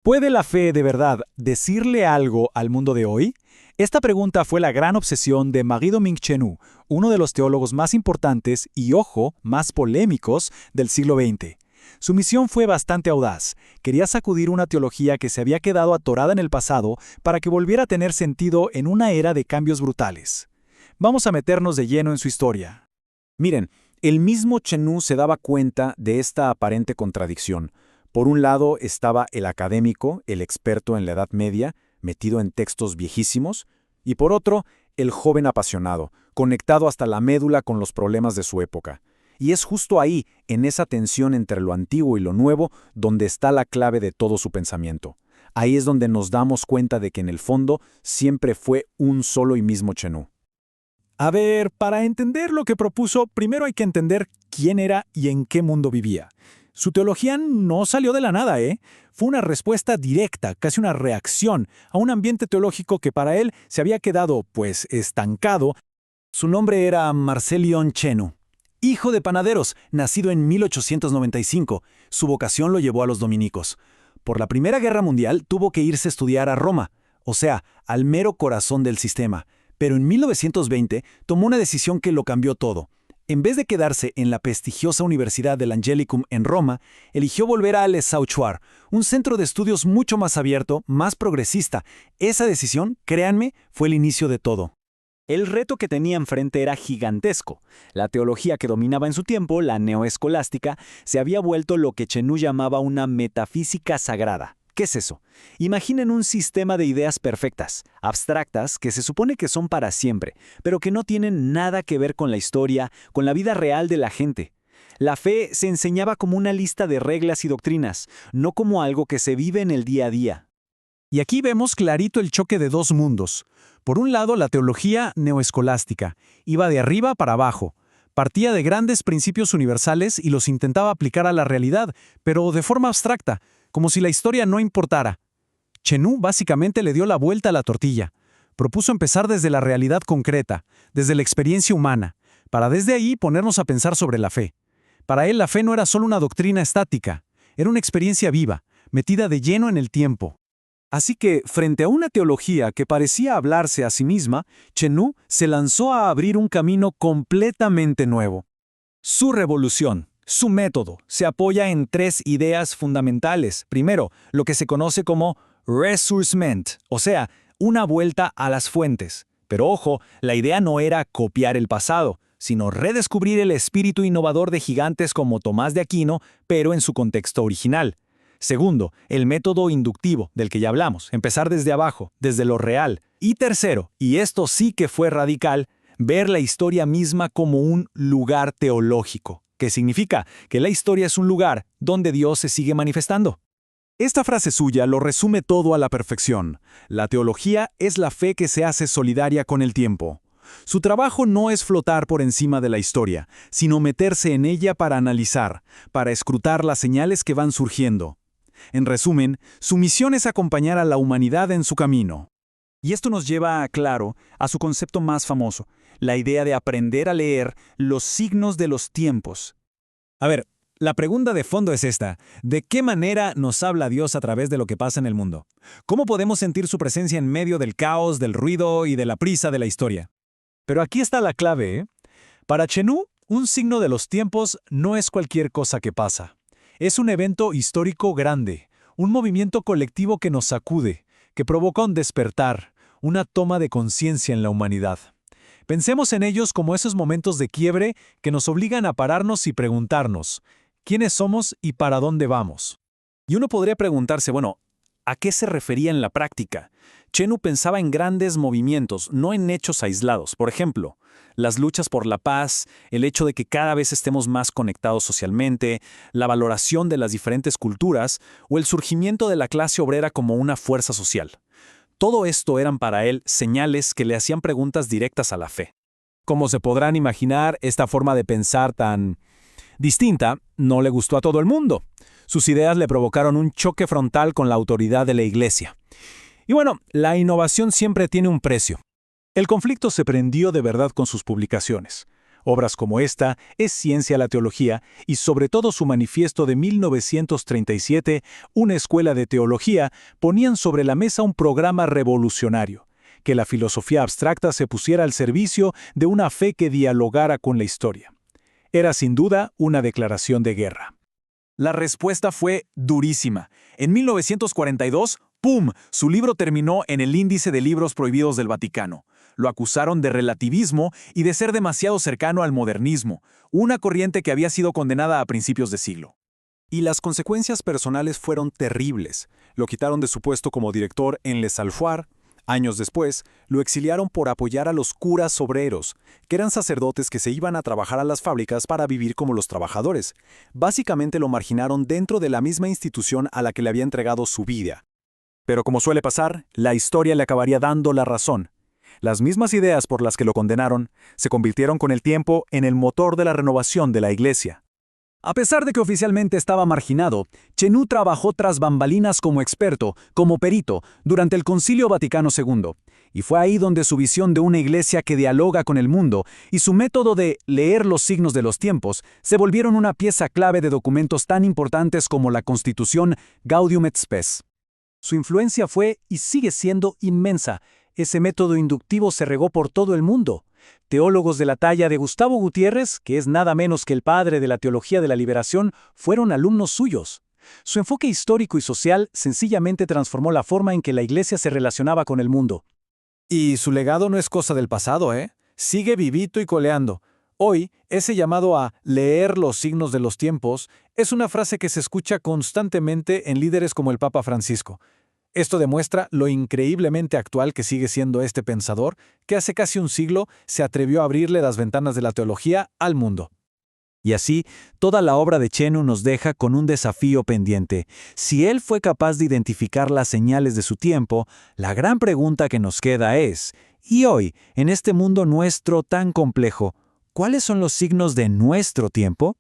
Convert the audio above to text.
¿Puede la fe, de verdad, decirle algo al mundo de hoy? Esta pregunta fue la gran obsesión de Magid Chenu, uno de los teólogos más importantes y, ojo, más polémicos del siglo XX. Su misión fue bastante audaz. Quería sacudir una teología que se había quedado atorada en el pasado para que volviera a tener sentido en una era de cambios brutales. Vamos a meternos de lleno en su historia. Miren, el mismo Chenu se daba cuenta de esta aparente contradicción. Por un lado estaba el académico, el experto en la Edad Media, metido en textos viejísimos, y por otro, el joven apasionado, conectado hasta la médula con los problemas de su época. Y es justo ahí, en esa tensión entre lo antiguo y lo nuevo, donde está la clave de todo su pensamiento. Ahí es donde nos damos cuenta de que en el fondo siempre fue un solo y mismo Chenu. A ver, para entender lo que propuso, primero hay que entender quién era y en qué mundo vivía. Su teología no salió de la nada, ¿eh? Fue una respuesta directa, casi una reacción, a un ambiente teológico que para él se había quedado, pues, estancado. Su nombre era Marcel Chenu. Hijo de panaderos, nacido en 1895, su vocación lo llevó a los dominicos. Por la Primera Guerra Mundial tuvo que irse a estudiar a Roma, o sea, al mero corazón del sistema. Pero en 1920 tomó una decisión que lo cambió todo. En vez de quedarse en la prestigiosa Universidad del Angelicum en Roma, eligió volver a Le Sauchoir, un centro de estudios mucho más abierto, más progresista. Esa decisión, créanme, fue el inicio de todo. El reto que tenía enfrente era gigantesco. La teología que dominaba en su tiempo, la neoescolástica, se había vuelto lo que Chenu llamaba una metafísica sagrada. ¿Qué es eso? Imaginen un sistema de ideas perfectas, abstractas, que se supone que son para siempre, pero que no tienen nada que ver con la historia, con la vida real de la gente. La fe se enseñaba como una lista de reglas y doctrinas, no como algo que se vive en el día a día. Y aquí vemos clarito el choque de dos mundos. Por un lado, la teología neoescolástica iba de arriba para abajo. Partía de grandes principios universales y los intentaba aplicar a la realidad, pero de forma abstracta, como si la historia no importara. Chenu básicamente le dio la vuelta a la tortilla. Propuso empezar desde la realidad concreta, desde la experiencia humana, para desde ahí ponernos a pensar sobre la fe. Para él la fe no era solo una doctrina estática, era una experiencia viva, metida de lleno en el tiempo. Así que, frente a una teología que parecía hablarse a sí misma, Chenu se lanzó a abrir un camino completamente nuevo. Su revolución, su método, se apoya en tres ideas fundamentales. Primero, lo que se conoce como ressourcement, o sea, una vuelta a las fuentes. Pero ojo, la idea no era copiar el pasado, sino redescubrir el espíritu innovador de gigantes como Tomás de Aquino, pero en su contexto original. Segundo, el método inductivo, del que ya hablamos, empezar desde abajo, desde lo real. Y tercero, y esto sí que fue radical, ver la historia misma como un lugar teológico, que significa que la historia es un lugar donde Dios se sigue manifestando. Esta frase suya lo resume todo a la perfección. La teología es la fe que se hace solidaria con el tiempo. Su trabajo no es flotar por encima de la historia, sino meterse en ella para analizar, para escrutar las señales que van surgiendo. En resumen, su misión es acompañar a la humanidad en su camino. Y esto nos lleva, claro, a su concepto más famoso, la idea de aprender a leer los signos de los tiempos. A ver, la pregunta de fondo es esta: ¿de qué manera nos habla Dios a través de lo que pasa en el mundo? ¿Cómo podemos sentir su presencia en medio del caos, del ruido y de la prisa de la historia? Pero aquí está la clave, ¿eh? Para Chenu, un signo de los tiempos no es cualquier cosa que pasa. Es un evento histórico grande, un movimiento colectivo que nos sacude, que provoca un despertar, una toma de conciencia en la humanidad. Pensemos en ellos como esos momentos de quiebre que nos obligan a pararnos y preguntarnos, ¿quiénes somos y para dónde vamos? Y uno podría preguntarse, bueno, ¿a qué se refería en la práctica? Chenu pensaba en grandes movimientos, no en hechos aislados. Por ejemplo, las luchas por la paz, el hecho de que cada vez estemos más conectados socialmente, la valoración de las diferentes culturas o el surgimiento de la clase obrera como una fuerza social. Todo esto eran para él señales que le hacían preguntas directas a la fe. Como se podrán imaginar, esta forma de pensar tan distinta no le gustó a todo el mundo. Sus ideas le provocaron un choque frontal con la autoridad de la Iglesia. Y bueno, la innovación siempre tiene un precio. El conflicto se prendió de verdad con sus publicaciones. Obras como esta, Es ciencia la teología, y sobre todo su manifiesto de 1937, Una escuela de teología, ponían sobre la mesa un programa revolucionario: que la filosofía abstracta se pusiera al servicio de una fe que dialogara con la historia. Era sin duda una declaración de guerra. La respuesta fue durísima. En 1942, ¡pum!, su libro terminó en el índice de libros prohibidos del Vaticano. Lo acusaron de relativismo y de ser demasiado cercano al modernismo, una corriente que había sido condenada a principios de siglo. Y las consecuencias personales fueron terribles. Lo quitaron de su puesto como director en Les Alfoires. Años después, lo exiliaron por apoyar a los curas obreros, que eran sacerdotes que se iban a trabajar a las fábricas para vivir como los trabajadores. Básicamente lo marginaron dentro de la misma institución a la que le había entregado su vida. Pero como suele pasar, la historia le acabaría dando la razón. Las mismas ideas por las que lo condenaron se convirtieron con el tiempo en el motor de la renovación de la Iglesia. A pesar de que oficialmente estaba marginado, Chenu trabajó tras bambalinas como experto, como perito, durante el Concilio Vaticano II, y fue ahí donde su visión de una iglesia que dialoga con el mundo y su método de leer los signos de los tiempos se volvieron una pieza clave de documentos tan importantes como la Constitución Gaudium et Spes. Su influencia fue y sigue siendo inmensa. Ese método inductivo se regó por todo el mundo. Teólogos de la talla de Gustavo Gutiérrez, que es nada menos que el padre de la teología de la liberación, fueron alumnos suyos. Su enfoque histórico y social sencillamente transformó la forma en que la Iglesia se relacionaba con el mundo. Y su legado no es cosa del pasado, ¿eh? Sigue vivito y coleando. Hoy, ese llamado a leer los signos de los tiempos es una frase que se escucha constantemente en líderes como el Papa Francisco. Esto demuestra lo increíblemente actual que sigue siendo este pensador, que hace casi un siglo se atrevió a abrirle las ventanas de la teología al mundo. Y así, toda la obra de Chenu nos deja con un desafío pendiente. Si él fue capaz de identificar las señales de su tiempo, la gran pregunta que nos queda es: ¿y hoy, en este mundo nuestro tan complejo, cuáles son los signos de nuestro tiempo?